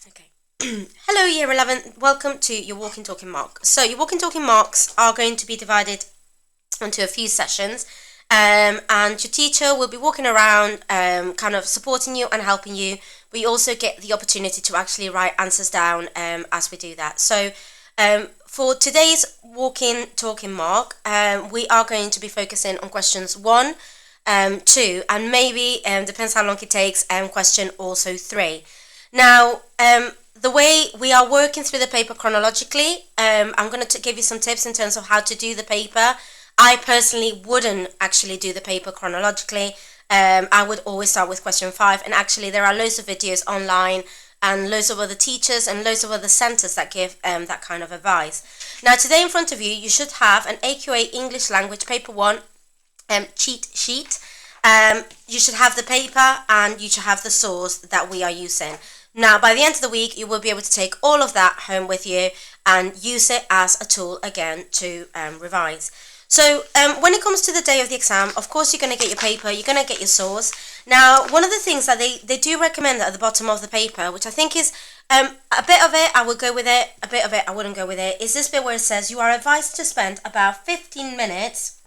Okay. Hello, Year 11. Welcome to your Walking Talking Mark. So your Walking Talking Marks are going to be divided into a few sessions, and your teacher will be walking around, kind of supporting you and helping you. But you also get the opportunity to actually write answers down as we do that. So for today's Walking Talking Mark, we are going to be focusing on questions 1, 2, and maybe, depends how long it takes, question also 3. Now, the way we are working through the paper chronologically, I'm going to give you some tips in terms of how to do the paper. I personally wouldn't actually do the paper chronologically. I would always start with question 5, and actually there are loads of videos online and loads of other teachers and loads of other centres that give that kind of advice. Now, today in front of you, you should have an AQA English Language Paper 1 cheat sheet. You should have the paper and you should have the source that we are using. Now, by the end of the week, you will be able to take all of that home with you and use it as a tool again to revise. So when it comes to the day of the exam, of course, you're going to get your paper, you're going to get your source. Now, one of the things that they do recommend at the bottom of the paper, which I think is a bit of it, I would go with it, a bit of it, I wouldn't go with it, is this bit where it says you are advised to spend about 15 minutes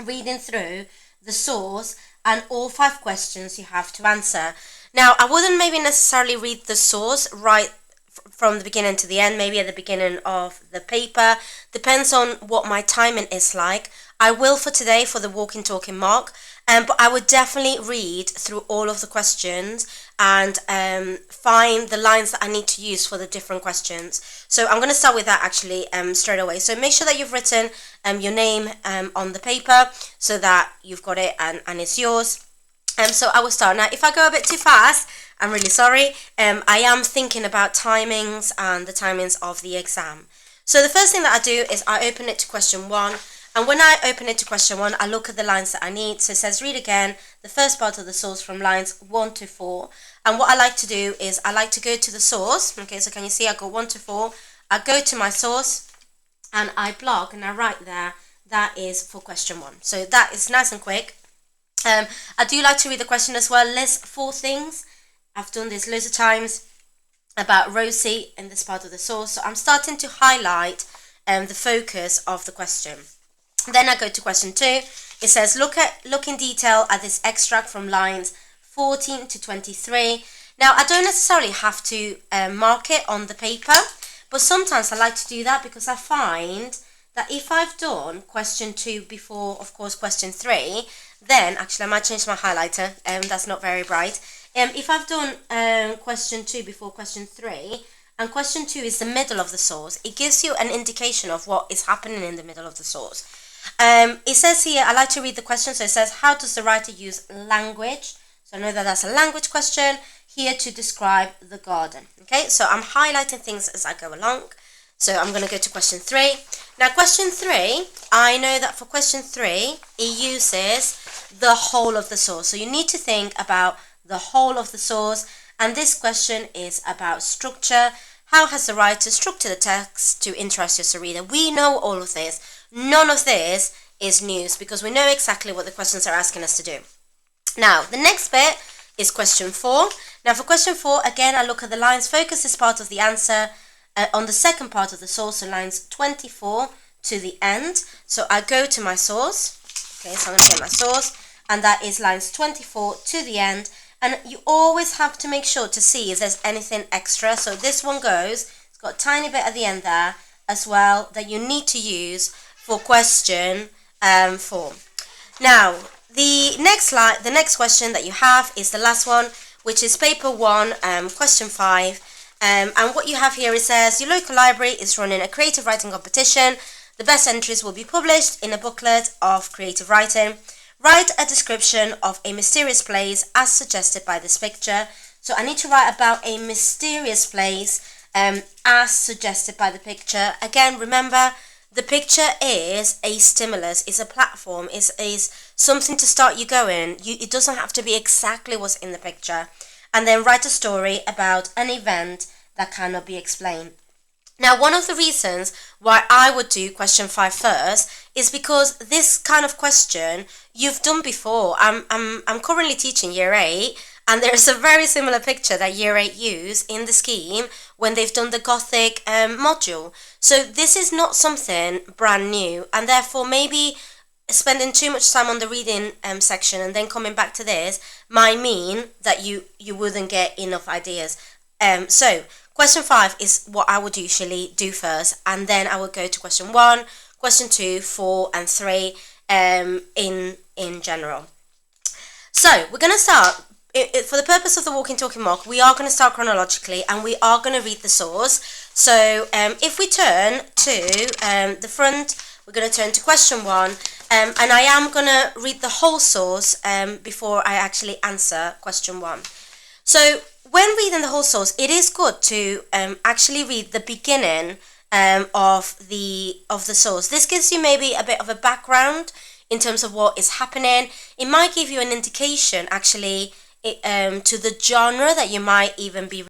reading through the source and all 5 questions you have to answer. Now, I wouldn't maybe necessarily read the source right from the beginning to the end, maybe at the beginning of the paper. Depends on what my timing is like. I will for today for the Walking Talking Mark, but I would definitely read through all of the questions and find the lines that I need to use for the different questions. So I'm going to start with that actually straight away. So make sure that you've written your name on the paper so that you've got it and it's yours. So I will start. Now, if I go a bit too fast, I'm really sorry. I am thinking about timings and the timings of the exam. So the first thing that I do is I open it to question 1. And when I open it to question 1, I look at the lines that I need. So it says read again the first part of the source from lines 1 to 4. And what I like to do is I like to go to the source. Okay, so can you see I go 1 to 4. I go to my source and I block and I write there. That is for question 1. So that is nice and quick. I do like to read the question as well. List 4 things. I've done this loads of times about Rosie in this part of the source. So I'm starting to highlight the focus of the question. Then I go to question 2. It says look in detail at this extract from lines 14 to 23. Now, I don't necessarily have to mark it on the paper, but sometimes I like to do that because I find that if I've done question 2 before, of course, question 3, then, actually I might change my highlighter, that's not very bright. If I've done question 2 before question 3, and question 2 is the middle of the source, it gives you an indication of what is happening in the middle of the source. It says here, I like to read the question, so it says, how does the writer use language? So I know that that's a language question, here to describe the garden. Okay, so I'm highlighting things as I go along. So I'm going to go to question 3. Now, question 3, I know that for question 3, it uses the whole of the source. So you need to think about the whole of the source. And this question is about structure. How has the writer structured the text to interest your reader? We know all of this. None of this is news because we know exactly what the questions are asking us to do. Now, the next bit is question 4. Now, for question 4, again, I look at the lines. Focus is part of the answer. On the second part of the source, so lines 24 to the end. So I go to my source. Okay, so I'm going to get my source. And that is lines 24 to the end. And you always have to make sure to see if there's anything extra. So this one goes, it's got a tiny bit at the end there as well that you need to use for question 4. Now, the next question that you have is the last one, which is paper 1, question 5. And what you have here, it says, your local library is running a creative writing competition. The best entries will be published in a booklet of creative writing. Write a description of a mysterious place as suggested by this picture. So I need to write about a mysterious place as suggested by the picture. Again, remember, the picture is a stimulus, it's a platform, is something to start you going. It doesn't have to be exactly what's in the picture. And then write a story about an event that cannot be explained. Now, one of the reasons why I would do question 5 first is because this kind of question you've done before. I'm currently teaching year 8, And there's a very similar picture that Year 8 use in the scheme when they've done the Gothic module. So this is not something brand new, and therefore maybe spending too much time on the reading section and then coming back to this might mean that you wouldn't get enough ideas. So question 5 is what I would usually do first, and then I would go to question 1, question 2, 4 and 3 in general. So we're going to start, for the purpose of the walking talking mock, we are going to start chronologically, and we are going to read the source. So if we turn to the front, we're going to turn to question 1, and I am going to read the whole source before I actually answer question 1. So when reading the whole source, it is good to actually read the beginning of the source. This gives you maybe a bit of a background in terms of what is happening. It might give you an indication actually to the genre that you might even be